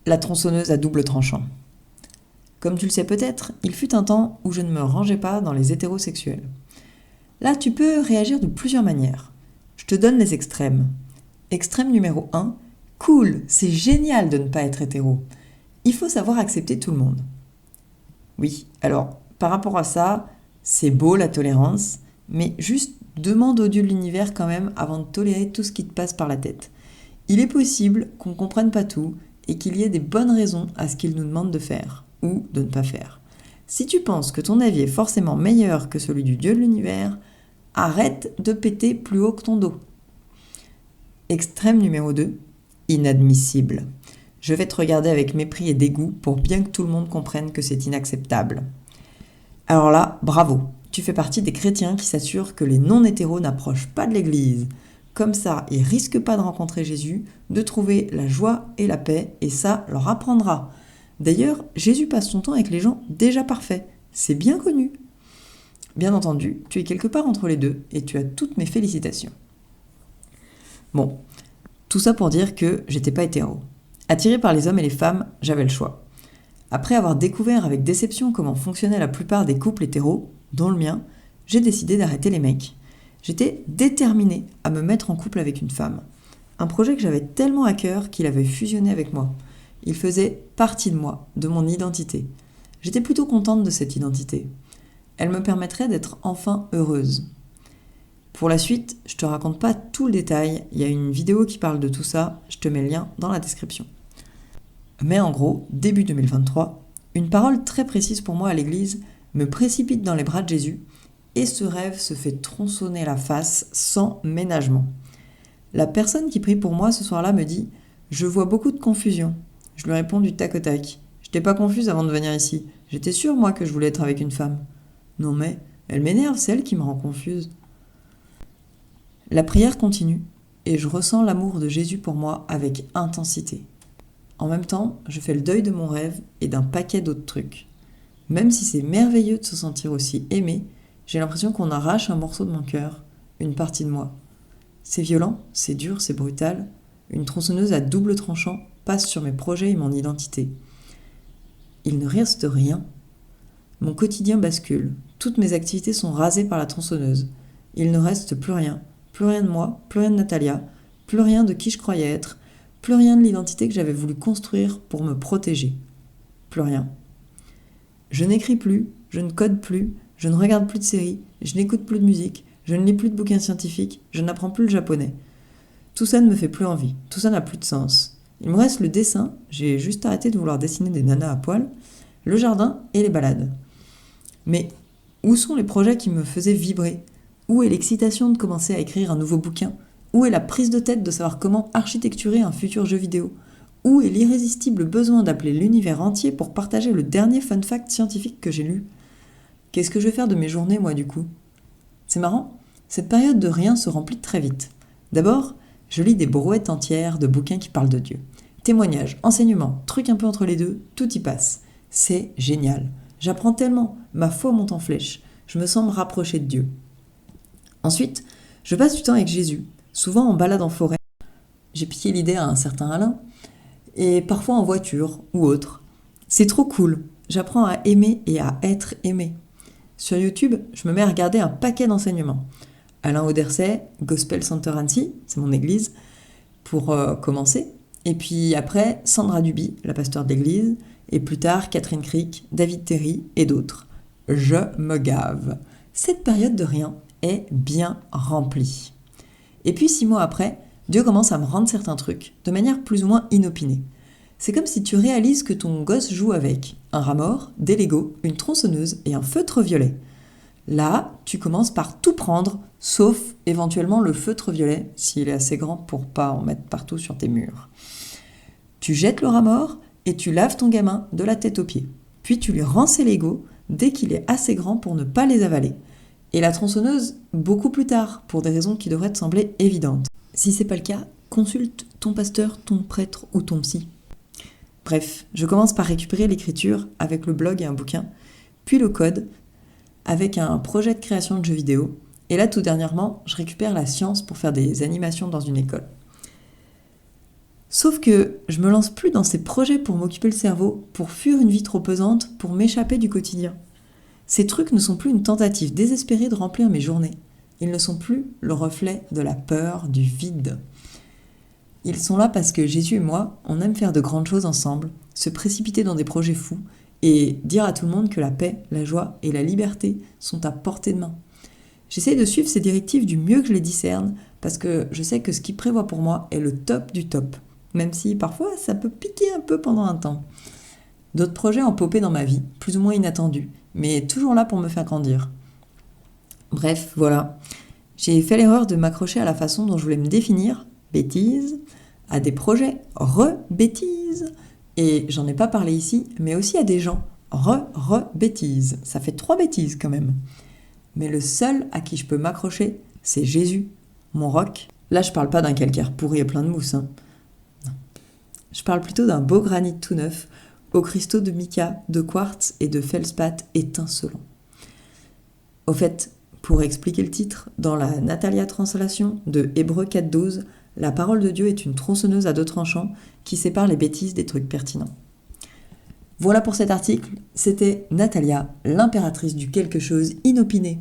La tronçonneuse à double tranchant. Comme tu le sais peut-être, il fut un temps où je ne me rangeais pas dans les hétérosexuels. Là, tu peux réagir de plusieurs manières. Je te donne les extrêmes. Extrême numéro 1, cool, c'est génial de ne pas être hétéro. Il faut savoir accepter tout le monde. Oui, alors, par rapport à ça, c'est beau la tolérance, mais juste demande au Dieu de l'univers quand même avant de tolérer tout ce qui te passe par la tête. Il est possible qu'on ne comprenne pas tout et qu'il y ait des bonnes raisons à ce qu'il nous demande de faire ou de ne pas faire. Si tu penses que ton avis est forcément meilleur que celui du Dieu de l'univers, arrête de péter plus haut que ton dos. Extrême numéro 2, inadmissible. Je vais te regarder avec mépris et dégoût pour bien que tout le monde comprenne que c'est inacceptable. Alors là, bravo, tu fais partie des chrétiens qui s'assurent que les non-hétéros n'approchent pas de l'église. Comme ça, ils risquent pas de rencontrer Jésus, de trouver la joie et la paix, et ça leur apprendra. D'ailleurs, Jésus passe son temps avec les gens déjà parfaits. C'est bien connu. Bien entendu, tu es quelque part entre les deux, et tu as toutes mes félicitations. Bon, tout ça pour dire que j'étais pas hétéro. Attiré par les hommes et les femmes, j'avais le choix. Après avoir découvert avec déception comment fonctionnaient la plupart des couples hétéros, dont le mien, j'ai décidé d'arrêter les mecs. J'étais déterminée à me mettre en couple avec une femme. Un projet que j'avais tellement à cœur qu'il avait fusionné avec moi. Il faisait partie de moi, de mon identité. J'étais plutôt contente de cette identité. Elle me permettrait d'être enfin heureuse. Pour la suite, je te raconte pas tout le détail, il y a une vidéo qui parle de tout ça, je te mets le lien dans la description. Mais en gros, début 2023, une parole très précise pour moi à l'église me précipite dans les bras de Jésus et ce rêve se fait tronçonner la face sans ménagement. La personne qui prie pour moi ce soir-là me dit « Je vois beaucoup de confusion ». Je lui réponds du tac au tac. « Je n'étais pas confuse avant de venir ici. J'étais sûre, moi, que je voulais être avec une femme. » « Non mais, elle m'énerve, c'est elle qui me rend confuse. » La prière continue et je ressens l'amour de Jésus pour moi avec intensité. En même temps, je fais le deuil de mon rêve et d'un paquet d'autres trucs. Même si c'est merveilleux de se sentir aussi aimé, j'ai l'impression qu'on arrache un morceau de mon cœur, une partie de moi. C'est violent, c'est dur, c'est brutal. Une tronçonneuse à double tranchant passe sur mes projets et mon identité. Il ne reste rien. Mon quotidien bascule. Toutes mes activités sont rasées par la tronçonneuse. Il ne reste plus rien. Plus rien de moi, plus rien de Natalia, plus rien de qui je croyais être, plus rien de l'identité que j'avais voulu construire pour me protéger. Plus rien. Je n'écris plus, je ne code plus, je ne regarde plus de séries, je n'écoute plus de musique, je ne lis plus de bouquins scientifiques, je n'apprends plus le japonais. Tout ça ne me fait plus envie, tout ça n'a plus de sens. Il me reste le dessin, j'ai juste arrêté de vouloir dessiner des nanas à poil, le jardin et les balades. Mais où sont les projets qui me faisaient vibrer ? Où est l'excitation de commencer à écrire un nouveau bouquin ? Où est la prise de tête de savoir comment architecturer un futur jeu vidéo ? Où est l'irrésistible besoin d'appeler l'univers entier pour partager le dernier fun fact scientifique que j'ai lu ? Qu'est-ce que je vais faire de mes journées, moi, du coup ? C'est marrant, cette période de rien se remplit très vite. D'abord, je lis des brouettes entières de bouquins qui parlent de Dieu. Témoignages, enseignements, trucs un peu entre les deux, tout y passe. C'est génial. J'apprends tellement, ma foi monte en flèche. Je me sens me rapprocher de Dieu. Ensuite, je passe du temps avec Jésus, souvent en balade en forêt. J'ai piqué l'idée à un certain Alain, et parfois en voiture ou autre. C'est trop cool, j'apprends à aimer et à être aimé. Sur YouTube, je me mets à regarder un paquet d'enseignements. Alain Auderset, Gospel Center Annecy, c'est mon église, pour commencer. Et puis après, Sandra Duby, la pasteure d'église, et plus tard Catherine Crick, David Terry et d'autres. Je me gave. Cette période de rien est bien remplie. Et puis 6 mois après, Dieu commence à me rendre certains trucs, de manière plus ou moins inopinée. C'est comme si tu réalises que ton gosse joue avec un rat mort, des Legos, une tronçonneuse et un feutre violet. Là, tu commences par tout prendre, sauf éventuellement le feutre violet, s'il est assez grand pour pas en mettre partout sur tes murs. Tu jettes le rat mort et tu laves ton gamin de la tête aux pieds. Puis tu lui rends ses Legos dès qu'il est assez grand pour ne pas les avaler. Et la tronçonneuse beaucoup plus tard, pour des raisons qui devraient te sembler évidentes. Si c'est pas le cas, consulte ton pasteur, ton prêtre ou ton psy. Bref, je commence par récupérer l'écriture avec le blog et un bouquin, puis le code avec un projet de création de jeux vidéo, et là tout dernièrement, je récupère la science pour faire des animations dans une école. Sauf que je me lance plus dans ces projets pour m'occuper le cerveau, pour fuir une vie trop pesante, pour m'échapper du quotidien. Ces trucs ne sont plus une tentative désespérée de remplir mes journées. Ils ne sont plus le reflet de la peur, du vide. Ils sont là parce que Jésus et moi, on aime faire de grandes choses ensemble, se précipiter dans des projets fous et dire à tout le monde que la paix, la joie et la liberté sont à portée de main. J'essaie de suivre ces directives du mieux que je les discerne parce que je sais que ce qu'il prévoit pour moi est le top du top, même si parfois ça peut piquer un peu pendant un temps. D'autres projets ont popé dans ma vie, plus ou moins inattendus, mais toujours là pour me faire grandir. Bref, voilà. J'ai fait l'erreur de m'accrocher à la façon dont je voulais me définir, bêtise, à des projets, re-bêtise. Et j'en ai pas parlé ici, mais aussi à des gens, re-bêtise. Ça fait 3 bêtises quand même. Mais le seul à qui je peux m'accrocher, c'est Jésus, mon roc. Là, je parle pas d'un calcaire pourri et plein de mousse. Non. Je parle plutôt d'un beau granit tout neuf, aux cristaux de mica, de quartz et de feldspath étincelants. Au fait, pour expliquer le titre, dans la Natalia Translation de Hébreux 4.12, la parole de Dieu est une tronçonneuse à 2 tranchants qui sépare les bêtises des trucs pertinents. Voilà pour cet article, c'était Natalia, l'impératrice du quelque chose inopiné